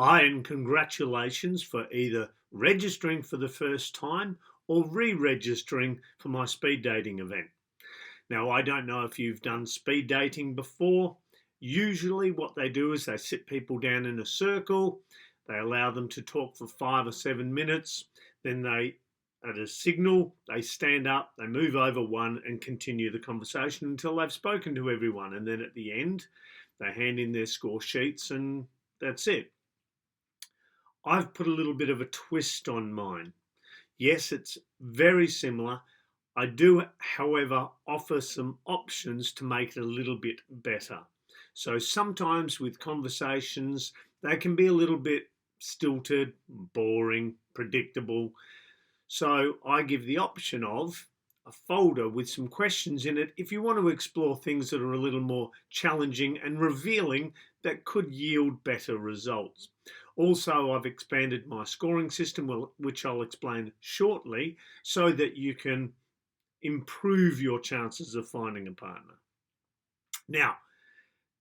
Hi, and congratulations for either registering for the first time or re registering for my speed dating event. Now, I don't know if you've done speed dating before. Usually, what they do is they sit people down in a circle, they allow them to talk for 5 or 7 minutes, then at a signal, they stand up, they move over one and continue the conversation until they've spoken to everyone. And then at the end, they hand in their score sheets and that's it. I've put a little bit of a twist on mine. Yes, it's very similar. I do, however, offer some options to make it a little bit better. So sometimes with conversations, they can be a little bit stilted, boring, predictable. So I give the option of a folder with some questions in it if you want to explore things that are a little more challenging and revealing that could yield better results. Also, I've expanded my scoring system, which I'll explain shortly, so that you can improve your chances of finding a partner. Now,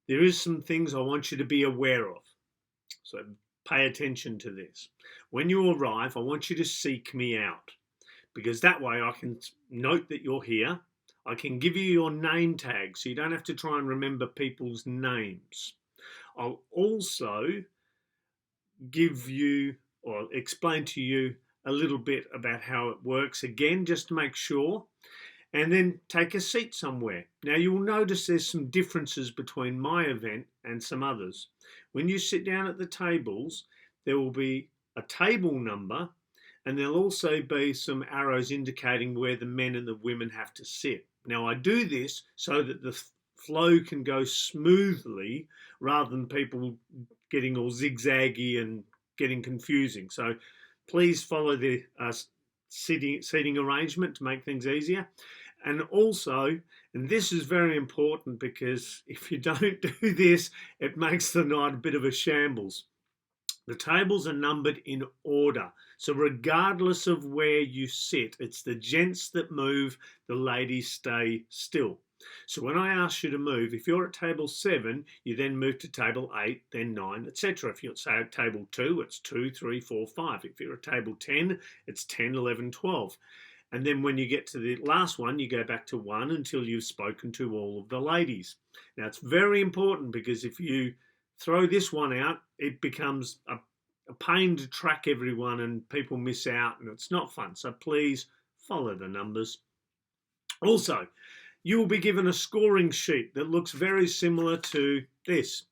there is some things I want you to be aware of. So pay attention to this. When you arrive, I want you to seek me out because that way I can note that you're here. I can give you your name tag so you don't have to try and remember people's names. I'll also give you or explain to you a little bit about how it works again, just to make sure, and then take a seat somewhere. Now you will notice there's some differences between my event and some others. When you sit down at the tables, there will be a table number and there'll also be some arrows indicating where the men and the women have to sit. Now I do this so that the flow can go smoothly rather than people getting all zigzaggy and getting confusing. So please follow the seating arrangement to make things easier. And also, and this is very important because if you don't do this, it makes the night a bit of a shambles. The tables are numbered in order. So regardless of where you sit, it's the gents that move, the ladies stay still. So when I ask you to move, if you're at table 7, you then move to table 8, then 9, etc. If you're at table 2, it's 2, 3, 4, 5. If you're at table 10, it's 10, 11, 12. And then when you get to the last one, you go back to 1 until you've spoken to all of the ladies. Now, it's very important because if you throw this one out, it becomes a pain to track everyone and people miss out and it's not fun. So please follow the numbers. Also, you will be given a scoring sheet that looks very similar to this.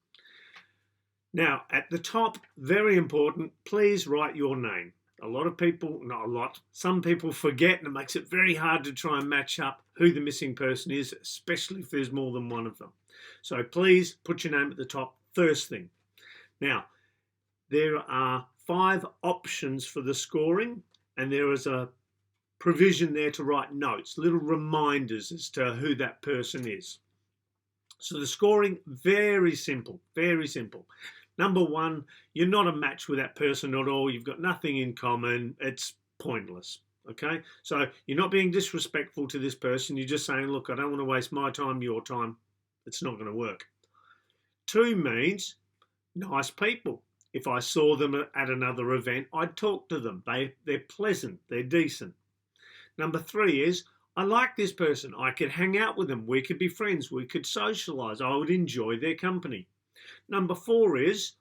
Now, at the top, very important, please write your name. A lot of people, not a lot, some people forget and it makes it very hard to try and match up who the missing person is, especially if there's more than one of them. So please put your name at the top first thing. Now, there are 5 options for the scoring and there is a provision there to write notes, little reminders as to who that person is. So the scoring, very simple, very simple. Number 1, you're not a match with that person at all. You've got nothing in common. It's pointless. Okay, so you're not being disrespectful to this person. You're just saying, look, I don't want to waste my time, your time. It's not going to work. 2 means nice people. If I saw them at another event, I'd talk to them. They're pleasant. They're decent. Number 3 is I like this person. I could hang out with them. We could be friends. We could socialise. I would enjoy their company. Number 4 is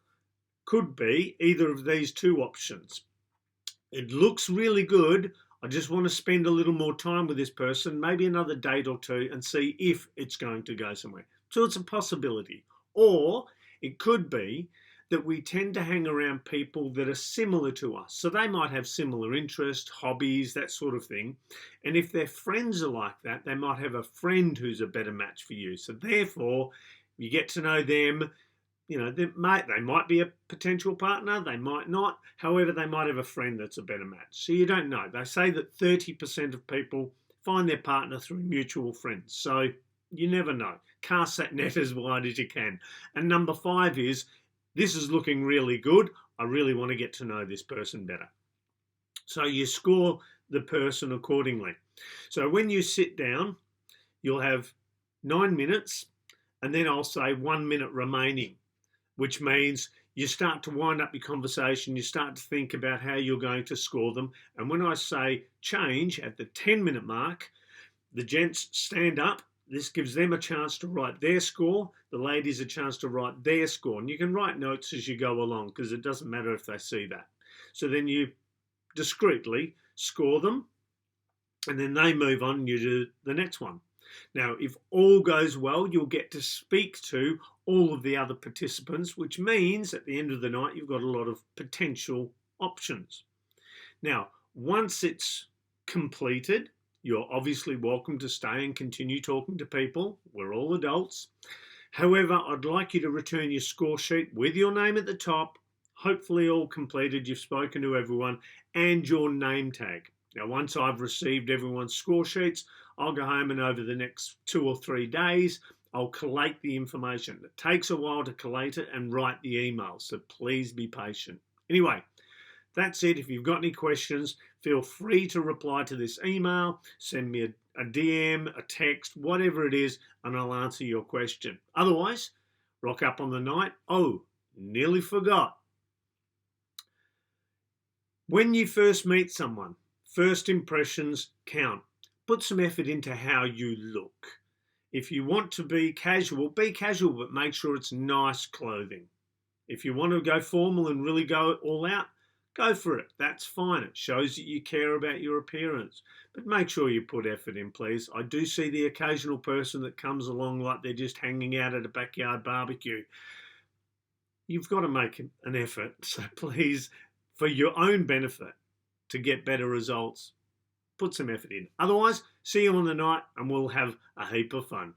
could be either of these 2 options. It looks really good. I just want to spend a little more time with this person, maybe another date or 2, and see if it's going to go somewhere. So it's a possibility. Or it could be that we tend to hang around people that are similar to us. So they might have similar interests, hobbies, that sort of thing. And if their friends are like that, they might have a friend who's a better match for you. So therefore, you get to know them. You know, they might be a potential partner, they might not. However, they might have a friend that's a better match. So you don't know. They say that 30% of people find their partner through mutual friends. So you never know. Cast that net as wide as you can. And number 5 is, this is looking really good. I really want to get to know this person better. So you score the person accordingly. So when you sit down, you'll have 9 minutes and then I'll say 1 minute remaining, which means you start to wind up your conversation, you start to think about how you're going to score them. And when I say change at the 10-minute mark, the gents stand up. This gives them a chance to write their score, the ladies a chance to write their score. And you can write notes as you go along because it doesn't matter if they see that. So then you discreetly score them, and then they move on and you do the next one. Now, if all goes well, you'll get to speak to all of the other participants, which means at the end of the night, you've got a lot of potential options. Now, once it's completed, you're obviously welcome to stay and continue talking to people. We're all adults. However, I'd like you to return your score sheet with your name at the top, hopefully all completed, you've spoken to everyone, and your name tag. Now, once I've received everyone's score sheets, I'll go home and over the next 2 or 3 days, I'll collate the information. It takes a while to collate it and write the email, so please be patient. Anyway, that's it. If you've got any questions, feel free to reply to this email, send me a DM, a text, whatever it is, and I'll answer your question. Otherwise, rock up on the night. Oh, nearly forgot. When you first meet someone, first impressions count. Put some effort into how you look. If you want to be casual, but make sure it's nice clothing. If you want to go formal and really go all out, go for it. That's fine. It shows that you care about your appearance. But make sure you put effort in, please. I do see the occasional person that comes along like they're just hanging out at a backyard barbecue. You've got to make an effort. So please, for your own benefit, to get better results, put some effort in. Otherwise, see you on the night and we'll have a heap of fun.